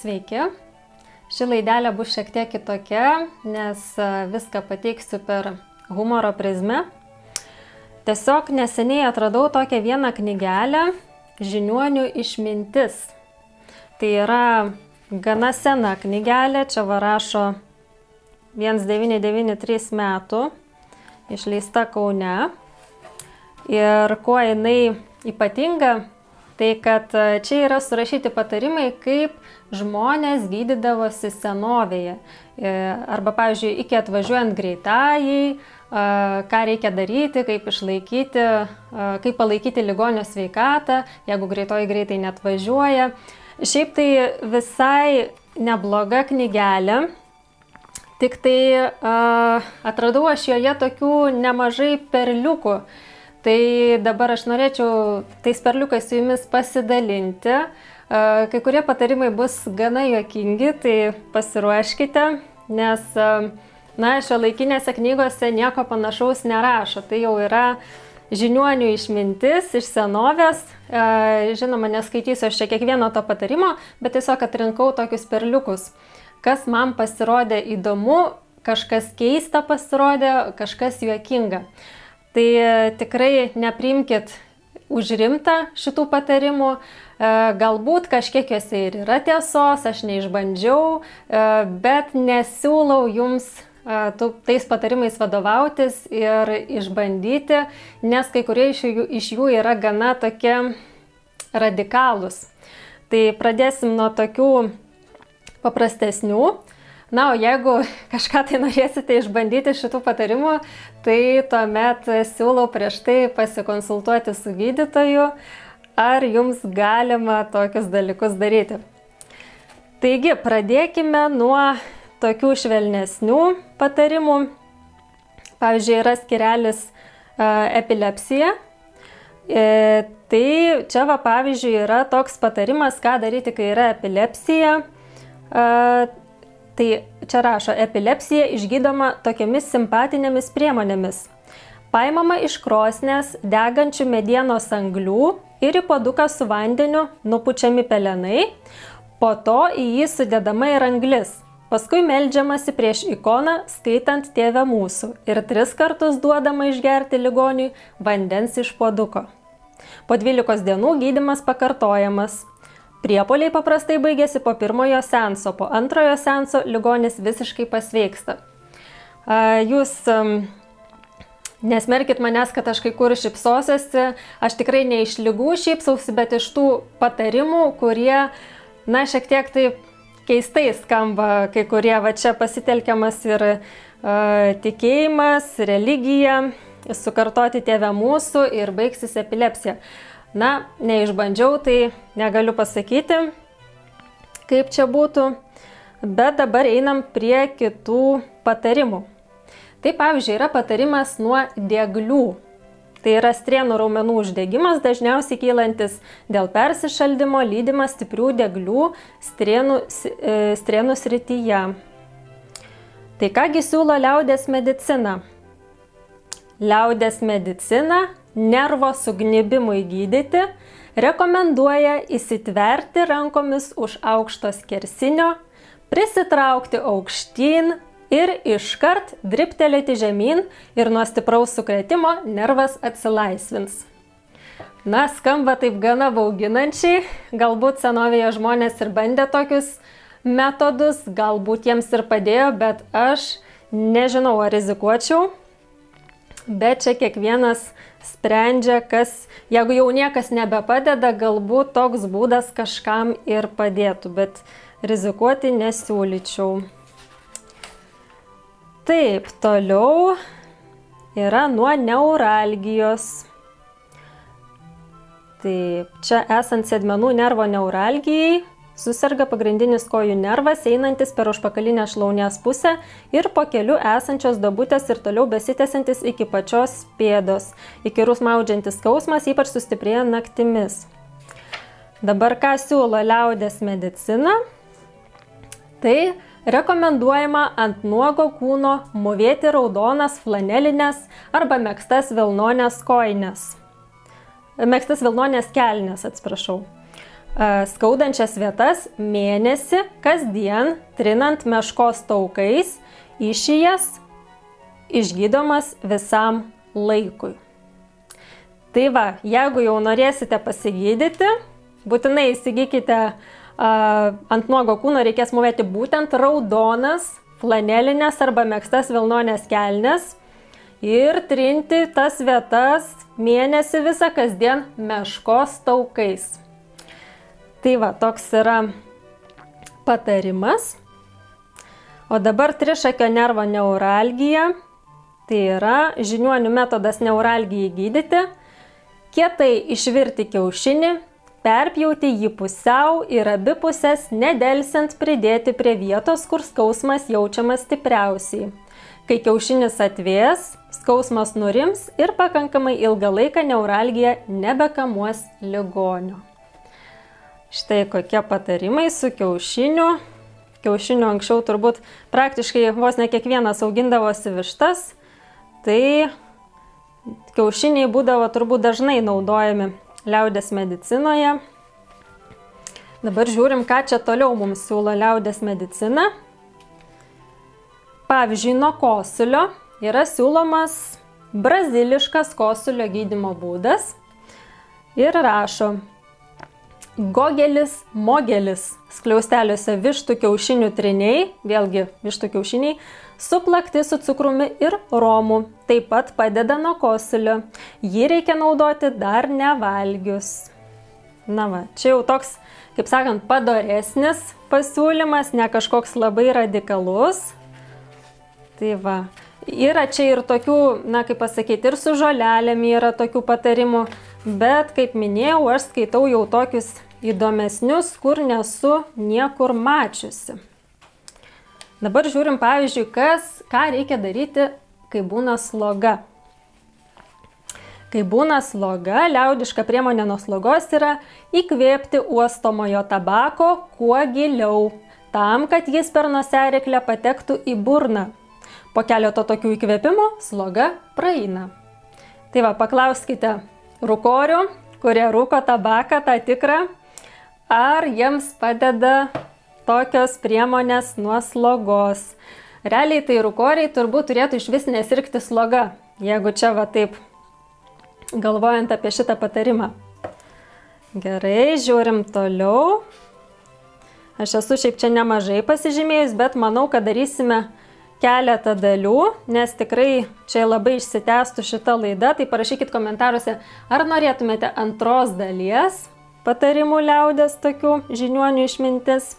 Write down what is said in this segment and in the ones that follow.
Sveiki! Ši laidelė bus šiek tiek kitokia, nes viską pateiksiu per humoro prizmę. Tiesiog neseniai atradau tokią vieną knygelę Žiniuonių išmintis. Tai yra gana sena knygelė, čia va rašo 1993 metų, išleista Kaune. Ir kuo jinai ypatinga, tai kad čia yra surašyti patarimai, kaip žmonės gydydavosi senovėje. Arba, pavyzdžiui, iki atvažiuojant greitajai, ką reikia daryti, kaip išlaikyti, kaip palaikyti ligonio sveikatą, jeigu greitoji greitai neatvažiuoja. Šiaip tai visai nebloga knygelė, tik tai atradau aš joje tokių nemažai perliukų. Tai dabar aš norėčiau tais perliukais su jumis pasidalinti. Kai kurie patarimai bus gana juokingi, tai pasiruoškite, nes šiuolaikinėse knygose nieko panašaus nerašo. Tai jau yra žiniuonių išmintis iš senovės. Žinoma, neskaitysiu aš čia kiekvieno to patarimo, bet tiesiog atrinkau tokius perliukus. Kas man pasirodė įdomu, kažkas keista pasirodė, kažkas juokinga. Tai tikrai nepriimkit už rimtą šitų patarimų. Galbūt kažkiek juose ir yra tiesos, aš neišbandžiau, bet nesiūlau jums tais patarimais vadovautis ir išbandyti, nes kai kurie iš jų yra gana tokie radikalūs. Tai pradėsim nuo tokių paprastesnių. Na, o jeigu kažką tai norėsite išbandyti šitų patarimų, tai tuomet siūlau prieš tai pasikonsultuoti su gydytoju, ar jums galima tokius dalykus daryti. Taigi, pradėkime nuo tokių švelnesnių patarimų. Pavyzdžiui, yra skirelis epilepsija. Tai čia, pavyzdžiui, yra toks patarimas, ką daryti, kai yra epilepsija. Tai čia rašo, epilepsija išgydoma tokiamis simpatinėmis priemonėmis. Paimama iš krosnės degančių medienos anglių ir į puoduką su vandeniu nupučiami pelenai, po to į jį sudedama ir anglis. Paskui meldžiamasi prieš ikoną skaitant Tėve mūsų ir 3 kartus duodama išgerti ligoniui vandens iš puoduko. Po 12 dienų gydymas pakartojamas. Priepuoliai paprastai baigėsi po 1-ojo seanso, po 2-ojo seanso ligonis visiškai pasveiksta. Jūs nesmerkit manęs, kad aš kai kur šypsosiuosi, aš tikrai ne iš ligų šypsausi, bet iš tų patarimų, kurie, šiek tiek taip keistai skamba, kai kurie va čia pasitelkiamas ir tikėjimas, religija, sukartoti Tėve mūsų ir baigsis epilepsija. Neišbandžiau, tai negaliu pasakyti, kaip čia būtų, bet dabar einam prie kitų patarimų. Tai pavyzdžiui yra patarimas nuo dieglių. Tai yra strėnų raumenų uždegimas, dažniausiai kylantis dėl persišaldymo, lydimas stiprių dieglių strėnų srityje. Tai kągi siūlo liaudies medicina? Liaudies medicina nervo sugnybimui gydyti rekomenduoja įsitverti rankomis už aukšto skersinio, prisitraukti aukštyn ir iškart dribtelėti žemyn ir nuo stipraus sukrėtimo nervas atsilaisvins. Skamba taip gana bauginančiai, galbūt senovėje žmonės ir bandė tokius metodus, galbūt jiems ir padėjo, bet aš nežinau, ar rizikuočiau. Bet čia kiekvienas sprendžia, jeigu jau niekas nebepadeda, galbūt toks būdas kažkam ir padėtų, bet rizikuoti nesiūlyčiau. Taip, toliau yra nuo neuralgijos. Taip, čia esant sėdmenų nervo neuralgijai, suserga pagrindinis kojų nervas, einantis per užpakalinę šlaunies pusę ir po keliu esančios duobutės ir toliau besitęsiantis iki pačios pėdos. Įkyrus maudžiantis skausmas, ypač sustiprėja naktimis. Dabar ką siūlo liaudies medicina? Tai rekomenduojama ant nuogo kūno mūvėti raudonas flanelinės arba megztas vilnonės kelnes, atsiprašau. skaudančias vietas mėnesį kasdien trinant meškos taukais, išėjas išgydomas visam laikui. Tai va, jeigu jau norėsite pasigydyti, būtinai įsigykite ant nuogo kūno, reikės mūvėti būtent raudonas, flanelinės arba megztas vilnonės kelnes ir trinti tas vietas mėnesį visą kasdien meškos taukais. Tai va, toks yra patarimas. O dabar trišakio nervo neuralgija. Tai yra žiniuonių metodas neuralgijai gydyti. Kietai išvirti kiaušinį, perpjauti jį pusiau ir abi pusės nedelsiant pridėti prie vietos, kur skausmas jaučiamas stipriausiai. Kai kiaušinis atvės, skausmas nurims ir pakankamai ilgą laiką neuralgija nebekamuos ligonio. Štai kokie patarimai su kiaušiniu. Kiaušiniu anksčiau turbūt praktiškai vos ne kiekvienas augindavosi vištas, tai kiaušiniai būdavo turbūt dažnai naudojami liaudės medicinoje. Dabar žiūrim, ką čia toliau mums siūlo liaudės medicina. Pavyzdžiui, nuo kosulio yra siūlomas braziliškas kosulio gydymo būdas ir rašo: gogelis, mogelis, skliausteliuose vištų kiaušinių triniai, vėlgi vištų kiaušiniai, suplakti su cukrumi ir romu, taip pat padeda nuo kosulio. Jį reikia naudoti dar nevalgius. Na va, čia jau toks, kaip sakant, padoresnis pasiūlymas, ne kažkoks labai radikalus. Tai va, yra čia ir tokių, na kaip pasakyti, ir su žolelėm yra tokių patarimų, bet kaip minėjau, aš skaitau jau tokius įdomesnius, kur nesu niekur mačiusi. Dabar žiūrim, pavyzdžiui, ką reikia daryti, kai būna sloga. Kai būna sloga, liaudiška priemonė nuo slogos yra įkvėpti uostomojo tabako kuo giliau, tam, kad jis per nosiaryklę patektų į burną. Po keleto tokių įkvėpimų sloga praeina. Tai va, paklauskite rūkorių, kurie rūko tabaką, tą tikrą, ar jiems padeda tokios priemonės nuo slogos. Realiai tai rūkoriai turbūt turėtų iš vis nesirgti sloga, jeigu čia va taip galvojant apie šitą patarimą. Gerai, žiūrim toliau. Aš esu šiaip čia nemažai pasižymėjus, bet manau, kad darysime keletą dalių, nes tikrai čia labai išsitęstų šita laida, tai parašykit komentaruose, ar norėtumėte antros dalies patarimų liaudės tokių žiniuonių išmintis.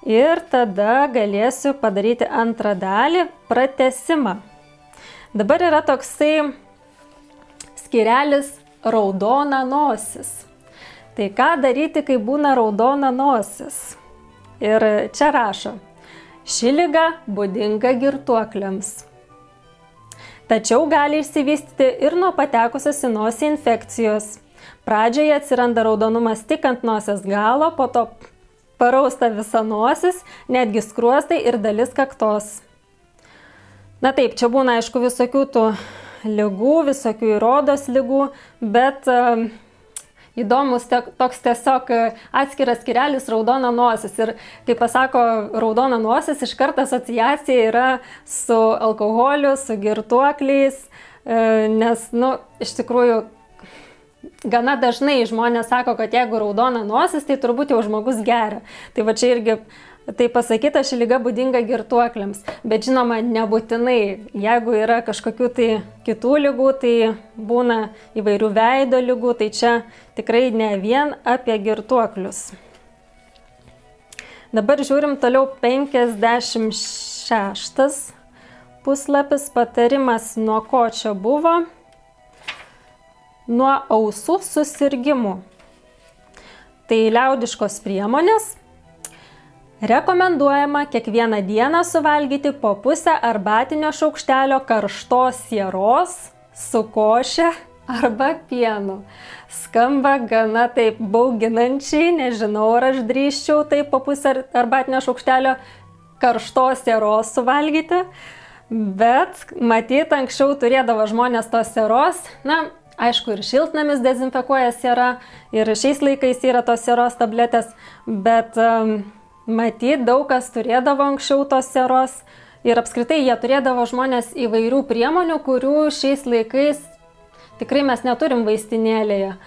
Ir tada galėsiu padaryti antrą dalį, pratęsimą. Dabar yra toksai skyrelis raudona nosis. Tai ką daryti, kai būna raudona nosis? Ir čia rašo: ši liga būdinga girtuokliams. Tačiau gali išsivystyti ir nuo patekusios į nosį infekcijos. Pradžioje atsiranda raudonumas tik ant nosies galo, po to parausta visa nosis, netgi skruostai ir dalis kaktos. Na taip, čia būna aišku visokių tų ligų, visokių ir odos ligų, bet įdomus toks tiesiog atskiras skyrelis raudona nosis. Ir kai pasako raudona nosis, iš karto asociacija yra su alkoholiu, su girtuokliais, nes, iš tikrųjų, gana dažnai žmonės sako, kad jeigu raudona nosis, tai turbūt jau žmogus geria. Tai va čia irgi tai pasakyta, ši liga būdinga girtuokliams. Bet žinoma, nebūtinai. Jeigu yra kažkokių tai kitų ligų, tai būna įvairių veido ligų, tai čia tikrai ne vien apie girtuoklius. Dabar žiūrim toliau 56 puslapis, patarimas, nuo ko čia buvo. Nuo ausų susirgimų. Tai liaudiškos priemonės. Rekomenduojama kiekvieną dieną suvalgyti po pusę arbatinio šaukštelio karštos sieros su koše arba pienu. Skamba gana taip bauginančiai, nežinau, ar aš drįsčiau taip po pusę arbatinio šaukštelio karštos sieros suvalgyti, bet matyt, anksčiau turėdavo žmonės tos sieros. Na, Aišku, ir šiltnamis dezinfekuoja siera, ir šiais laikais yra tos sieros tabletės, bet matyt, daug kas turėdavo anksčiau tos sieros ir apskritai jie turėdavo žmonės įvairių priemonių, kurių šiais laikais tikrai mes neturim vaistinėlėje.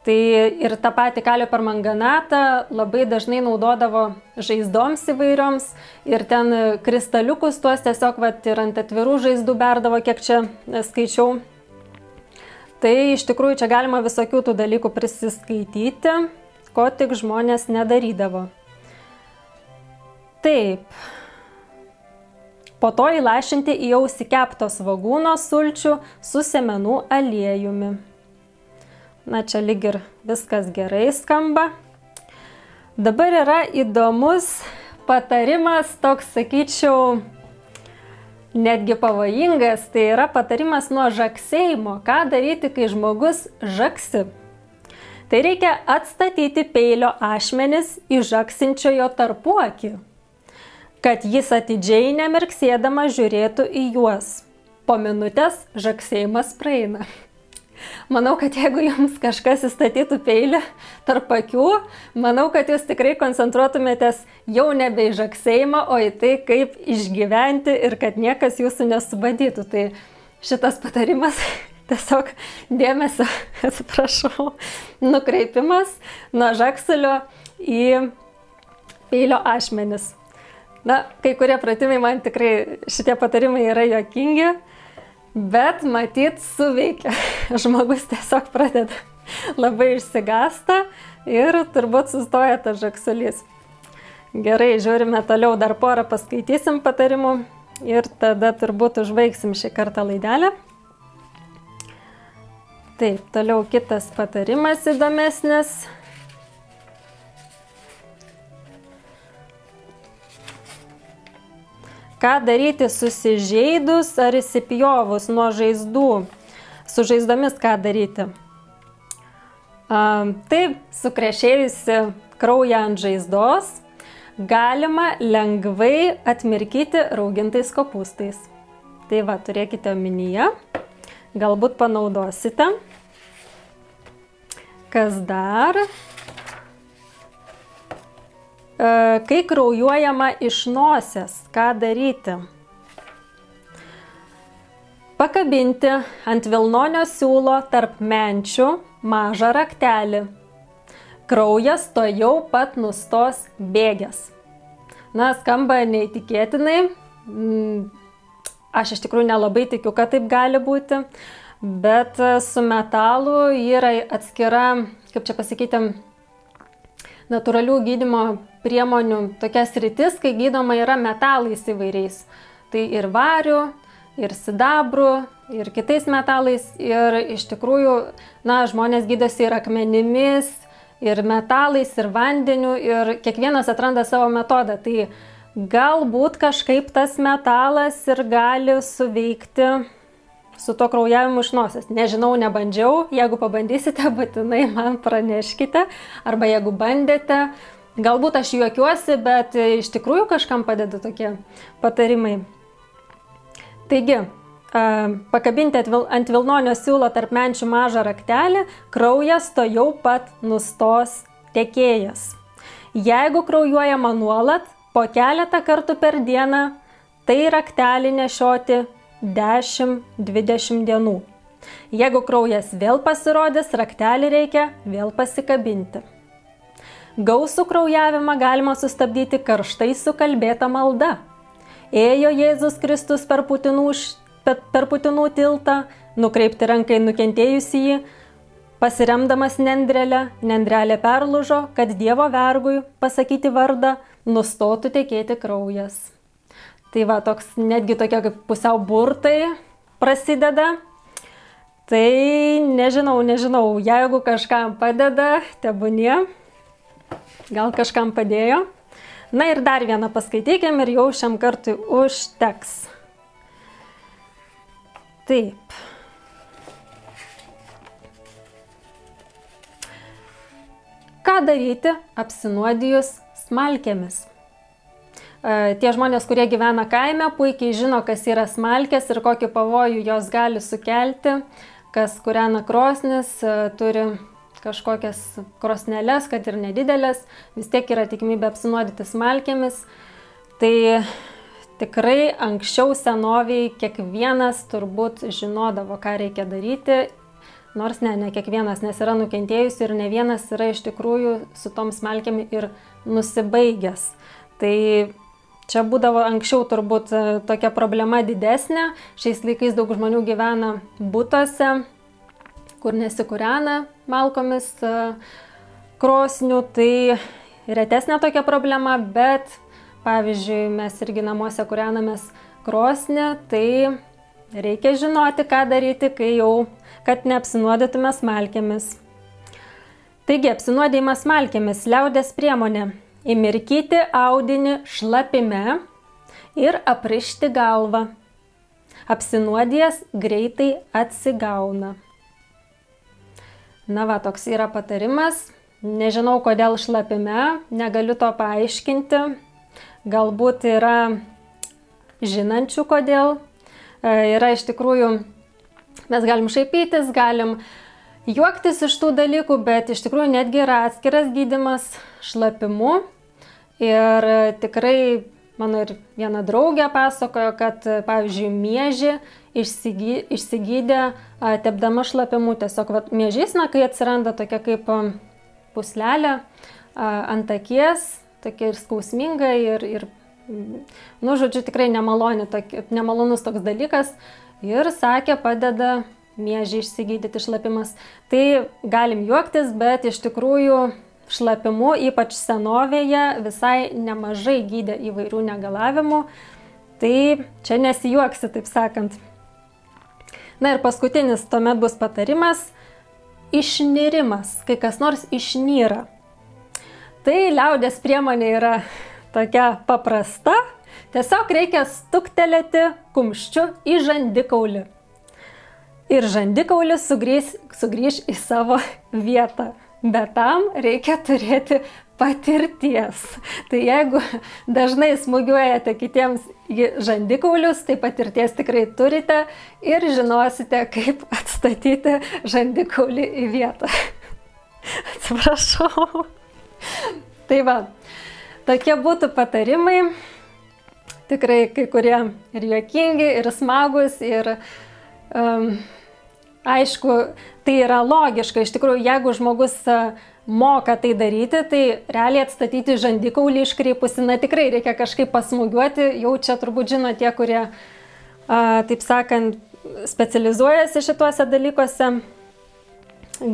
Tai ir tą patį kalio permanganatą labai dažnai naudodavo žaizdoms įvairioms ir ten kristaliukus tuos tiesiog ir ant atvirų žaizdų berdavo, kiek čia skaičiau. Tai iš tikrųjų čia galima visokių tų dalykų prisiskaityti, ko tik žmonės nedarydavo. Taip. Po to įlašinti į ausį kepto svogūno sulčių su sėmenų aliejumi. Na, čia lyg ir viskas gerai skamba. Dabar yra įdomus patarimas, toks, sakyčiau, netgi pavojingas. Tai yra patarimas nuo žagsėjimo. Ką daryti, kai žmogus žagsi? Tai reikia atstatyti peilio ašmenis į žagsinčiojo tarpuakį, kad jis atidžiai nemirksėdama žiūrėtų į juos. Po minutės žagsėjimas praeina. Manau, kad jeigu jums kažkas įstatytų peilį tarp akių, manau, kad jūs tikrai koncentruotumėtės jau nebe į žagsėjimą, o į tai, kaip išgyventi ir kad niekas jūsų nesubadytų. Tai šitas patarimas tiesiog dėmesio, atsiprašau, nukreipimas nuo žagsulio į peilio ašmenis. Na, kai kurie pratimai man tikrai šitie patarimai yra juokingi, bet matyt suveikia. Žmogus tiesiog pradeda labai išsigąsta ir turbūt sustoja tas žagsulys. Gerai, žiūrime toliau, dar porą paskaitysim patarimų ir tada turbūt užbaigsim šį kartą laidelę. Taip, toliau kitas patarimas įdomesnis. Ką daryti susižeidus ar įsipjovus nuo žaizdų? Su žaizdomis ką daryti? Taip, sukrešėjusi kraują ant žaizdos galima lengvai atmirkyti raugintais kopūstais. Tai va, turėkite omenyje, galbūt panaudosite. Kas dar? Kai kraujuojama iš nosies, ką daryti? Pakabinti ant vilnonio siūlo tarp menčių mažą raktelį. Kraujas to jau pat nustos bėgęs. Na, skamba neįtikėtinai. Aš iš tikrųjų nelabai tikiu, kad taip gali būti, bet su metalu yra atskira, kaip čia pasakyti, natūralių gydymo priemonių tokia sritis, kai gydoma yra metalais įvairiais. Tai ir variu, ir sidabru, ir kitais metalais. Ir iš tikrųjų, na, žmonės gydosi ir akmenimis, ir metalais, ir vandeniu, ir kiekvienas atranda savo metodą. Tai galbūt kažkaip tas metalas ir gali suveikti su to kraujavimu iš nosies. Nežinau, nebandžiau. Jeigu pabandysite, būtinai man praneškite. Arba jeigu bandėte, galbūt aš juokiuosi, bet iš tikrųjų kažkam padeda tokie patarimai. Taigi, pakabinti ant vilnonio siūlo tarp menčių mažą raktelį, kraujas to jau pat nustos tekėjęs. Jeigu kraujuojama nuolat, po keletą kartų per dieną, tai raktelį nešioti 10-20 dienų. Jeigu kraujas vėl pasirodys, raktelį reikia vėl pasikabinti. Gausų kraujavimą galima sustabdyti karštai sukalbėta malda. Ėjo Jėzus Kristus per Putinų tiltą, nukreipti rankai nukentėjusį jį, pasiremdamas nendrelę, nendrelė perlūžo, kad Dievo vergui pasakyti vardą nustotų tekėti kraujas. Tai va, toks netgi tokia kaip pusiau burtai prasideda. Tai nežinau, jeigu kažkam padeda, tebūnie. Gal kažkam padėjo. Na ir dar vieną paskaitykim ir jau šiam kartui užteks. Taip. Ką daryti apsinuodijus smalkėmis? Tie žmonės, kurie gyvena kaime, puikiai žino, kas yra smalkės ir kokį pavojų jos gali sukelti. kas kūrena krosnis, turi kažkokias krosneles, kad ir nedidelės, vis tiek yra tikimybė apsinuodyti smalkėmis. Tai tikrai anksčiau senoviai kiekvienas turbūt žinodavo, ką reikia daryti, nors ne kiekvienas, nes yra nukentėjusi ir ne vienas yra iš tikrųjų su tom smalkėmi ir nusibaigęs. Tai čia būdavo anksčiau turbūt tokia problema didesnė. Šiais laikais daug žmonių gyvena butuose, kur nesikūrena malkomis krosnių, tai retesnė tokia problema, bet pavyzdžiui, mes irgi namuose kūrenamės krosnį, tai reikia žinoti, ką daryti, kad neapsinuodytume smalkėmis. Taigi, apsinuodijimas smalkėmis liaudies priemonė – įmirkyti audinį šlapime ir aprišti galvą. Apsinuodijęs greitai atsigauna. Na va, toks yra patarimas. Nežinau, kodėl šlapime, negaliu to paaiškinti. Galbūt yra žinančių, kodėl. Yra iš tikrųjų, mes galim šaipytis, galim juoktis iš tų dalykų, bet iš tikrųjų netgi yra atskiras gydymas šlapimu. Ir tikrai mano ir viena draugė pasakojo, kad, pavyzdžiui, miežį išsigydė tepdama šlapimu. Tiesiog miežys, kai atsiranda tokia kaip puslelė ant akies, tokia ir skausminga, ir žodžiu, tikrai nemalonus toks dalykas. Ir sakė, padeda miežį išsigydyti šlapimas. Tai galim juoktis, bet iš tikrųjų šlapimu, ypač senovėje, visai nemažai gydė įvairių negalavimų. Tai čia nesijuoksi, taip sakant. Na ir paskutinis tuomet bus patarimas – išnirimas, kai kas nors išnyra. Tai liaudies priemonė yra tokia paprasta, tiesiog reikia stuktelėti kumščiu į žandikaulį. Ir žandikaulis sugrįž į savo vietą. Bet tam reikia turėti patirties. Tai jeigu dažnai smūgiuojate kitiems į žandikaulius, tai patirties tikrai turite ir žinosite, kaip atstatyti žandikaulį į vietą. Atsiprašau. Tai va, tokie būtų patarimai. Tikrai kai kurie ir juokingi, ir smagus, ir aišku, tai yra logiška. Iš tikrųjų, jeigu žmogus moka tai daryti, tai realiai atstatyti žandikaulį iškreipusi, tikrai reikia kažkaip pasmūgiuoti. Jau čia turbūt žino tie, kurie, taip sakant, specializuojasi šituose dalykuose.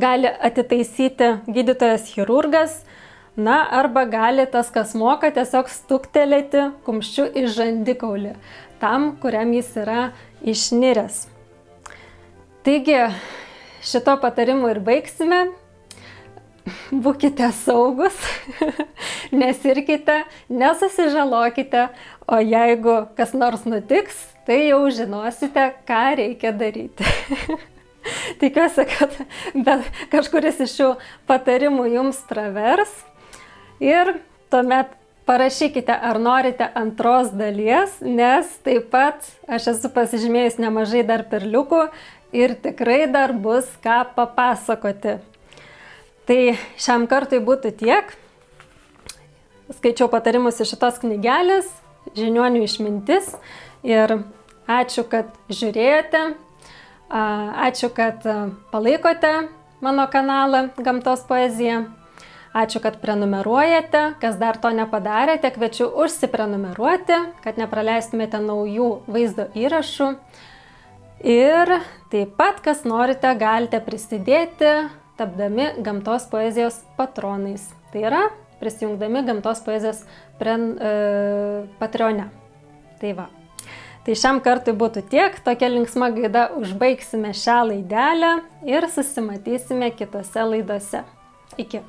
Gali atitaisyti gydytojas chirurgas, arba gali tas, kas moka, tiesiog stuktelėti kumščiu į žandikaulį, tam, kuriam jis yra išniręs. Taigi, šito patarimu ir baigsime. Būkite saugus, nesirkite, nesusižalokite, o jeigu kas nors nutiks, tai jau žinosite, ką reikia daryti. Tikiuosi, kad kažkuris iš šių patarimų jums pravers. Ir tuomet parašykite, ar norite antros dalies, nes taip pat aš esu pasižymėjus nemažai dar perliukų ir tikrai dar bus ką papasakoti. Tai šiam kartui būtų tiek. Skaičiau patarimus iš šitos knygelės, Žiniuonių išmintis. Ir ačiū, kad žiūrėjote. Ačiū, kad palaikote mano kanalą Gamtos poezija. Ačiū, kad prenumeruojate. Kas dar to nepadarėte, kviečiu užsiprenumeruoti, kad nepraleistumėte naujų vaizdo įrašų. Ir taip pat, kas norite, galite prisidėti, tapdami Gamtos poezijos patronais. Tai yra, prisijungdami Gamtos poezijos Patreone. Tai va. Tai šiam kartui būtų tiek. Tokia linksma gaida užbaigsime šią laidelę ir susimatysime kitose laidose. Iki.